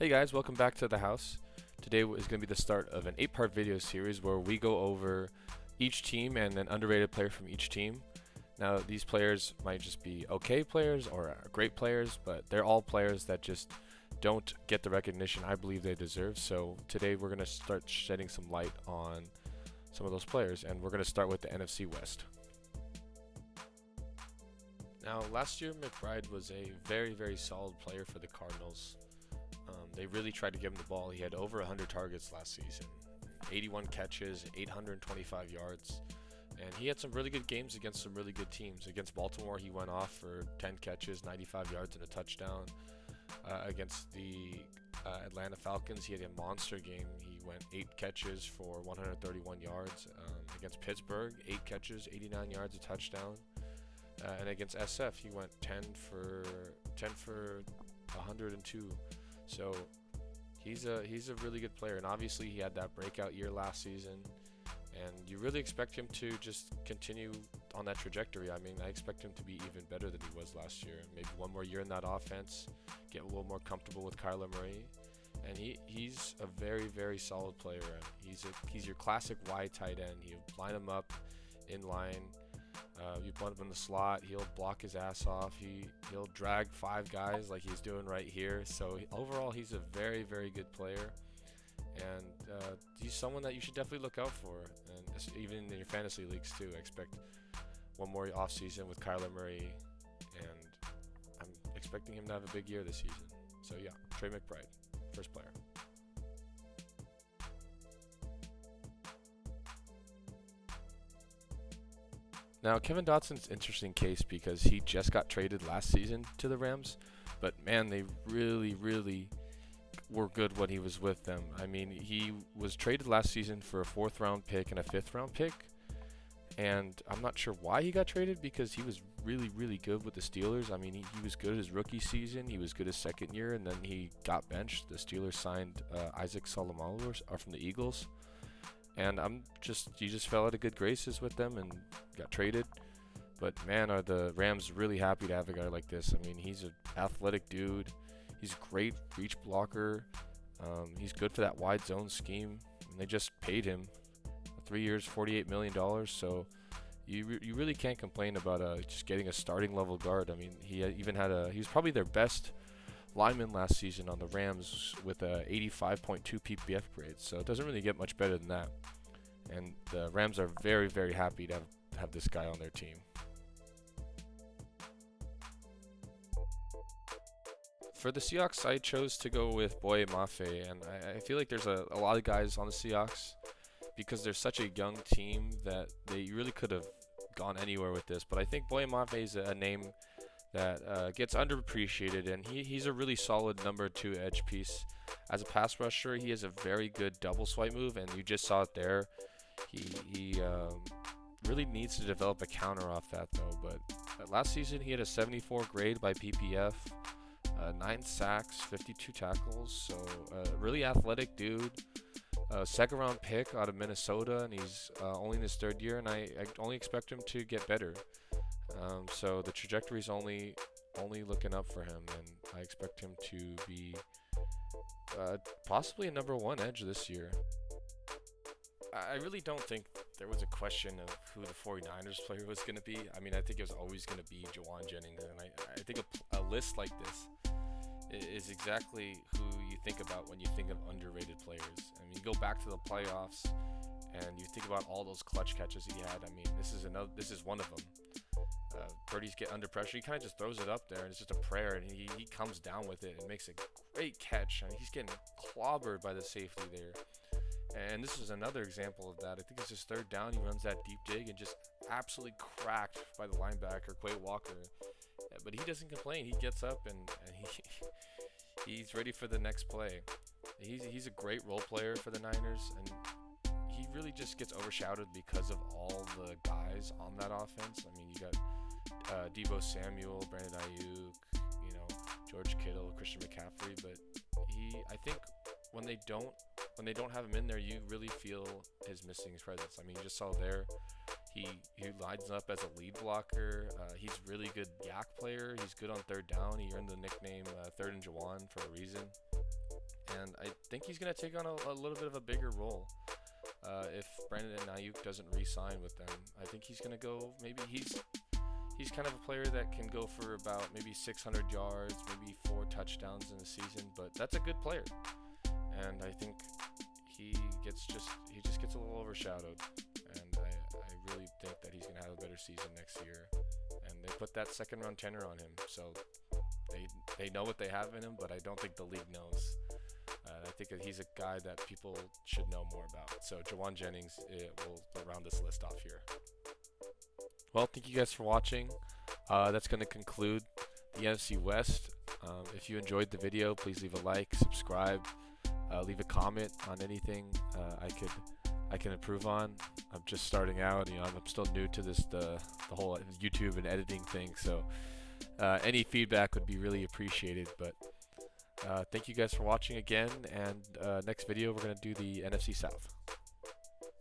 Hey guys, welcome back to the house. Today is going to be the start of an 8-part video series where we go over each team and an underrated player from each team. Now these players might just be okay players or great players, but they're all players that just don't get the recognition I believe they deserve. So today we're going to start shedding some light on some of those players, and we're going to start with the NFC West. Now last year McBride was a very solid player for the Cardinals. They really tried to give him the ball. He had over 100 targets last season, 81 catches, 825 yards, and he had some really good games against some really good teams. Against Baltimore, he went off for 10 catches, 95 yards, and a touchdown. Against the Atlanta Falcons, he had a monster game. He went 8 catches for 131 yards. Against Pittsburgh, 8 catches, 89 yards, a touchdown. And against SF, he went 10 for 102. So he's a really good player, and obviously he had that breakout year last season, and you really expect him to just continue on that trajectory. I mean, I expect him to be even better than he was last year. Maybe one more year in that offense, get a little more comfortable with Kyler Murray, and he's a very solid player. He's your classic wide tight end. You line him up in line. You put him in the slot, he'll block his ass off. He'll drag 5 guys like he's doing right here. So overall, he's a very good player, and he's someone that you should definitely look out for. And even in your fantasy leagues too, I expect one more off season with Kyler Murray, and I'm expecting him to have a big year this season. So yeah, Trey McBride, first player. Now, Kevin Dotson's an interesting case because he just got traded last season to the Rams, but man, they really were good when he was with them. I mean, he was traded last season for a 4th round pick and a 5th round pick, and I'm not sure why he got traded because he was really good with the Steelers. I mean, he was good his rookie season, he was good his second year, and then he got benched. The Steelers signed Isaac Salamalu from the Eagles. And he just fell out of good graces with them and got traded. But man, are the Rams really happy to have a guy like this. I mean, he's an athletic dude. He's a great reach blocker. He's good for that wide zone scheme. And they just paid him 3 years, $48 million. So you really can't complain about just getting a starting level guard. I mean, he was probably their best lineman last season on the Rams with a 85.2 PPF grade, so it doesn't really get much better than that. And the Rams are very happy to have this guy on their team. For the Seahawks, I chose to go with Boye Mafe, and I feel like there's a lot of guys on the Seahawks because they're such a young team that they really could have gone anywhere with this, but I think Boye Mafe is a name that gets underappreciated, and he's a really solid number 2 edge piece. As a pass rusher, he has a very good double swipe move, and you just saw it there. He really needs to develop a counter off that though. But last season he had a 74 grade by PPF, 9 sacks, 52 tackles. So really athletic dude. 2nd round pick out of Minnesota, and he's only in his 3rd year, and I only expect him to get better. So the trajectory is only looking up for him, and I expect him to be possibly a number 1 edge this year. I really don't think there was a question of who the 49ers player was going to be. I mean, I think it was always going to be Jawan Jennings, and I think a list like this is exactly who you think about when you think of underrated players. I mean, you go back to the playoffs, and you think about all those clutch catches he had. I mean, this is one of them. Purdy's get under pressure, he kind of just throws it up there, and it's just a prayer, and he comes down with it and makes a great catch. I mean, he's getting clobbered by the safety there, and this is another example of that. I think it's his 3rd down, he runs that deep dig and just absolutely cracked by the linebacker Quay Walker, but he doesn't complain. He gets up and he's ready for the next play. He's a great role player for the Niners, and he really just gets overshadowed because of all the guys on that offense. I mean, you got Deebo Samuel, Brandon Ayuk, George Kittle, Christian McCaffrey, but I think when they don't have him in there, you really feel his missing presence. I mean, you just saw there, he lines up as a lead blocker. He's really good yak player. He's good on 3rd down. He earned the nickname 3rd and Jawan for a reason. I think he's going to take on a little bit of a bigger role. If Brandon Ayuk doesn't re-sign with them, I think he's going to go, maybe he's kind of a player that can go for about maybe 600 yards, maybe 4 touchdowns in a season, but that's a good player. And I think he just gets a little overshadowed. And I really think that he's going to have a better season next year. And they put that second round tenor on him, so they know what they have in him, but I don't think the league knows. I think that he's a guy that people should know more about. So Jawan Jennings will round this list off here. Well, thank you guys for watching. That's going to conclude the NFC West. If you enjoyed the video, please leave a like, subscribe, leave a comment on anything I can improve on. I'm just starting out. I'm still new to the whole YouTube and editing thing. So any feedback would be really appreciated. But thank you guys for watching again. And next video, we're going to do the NFC South.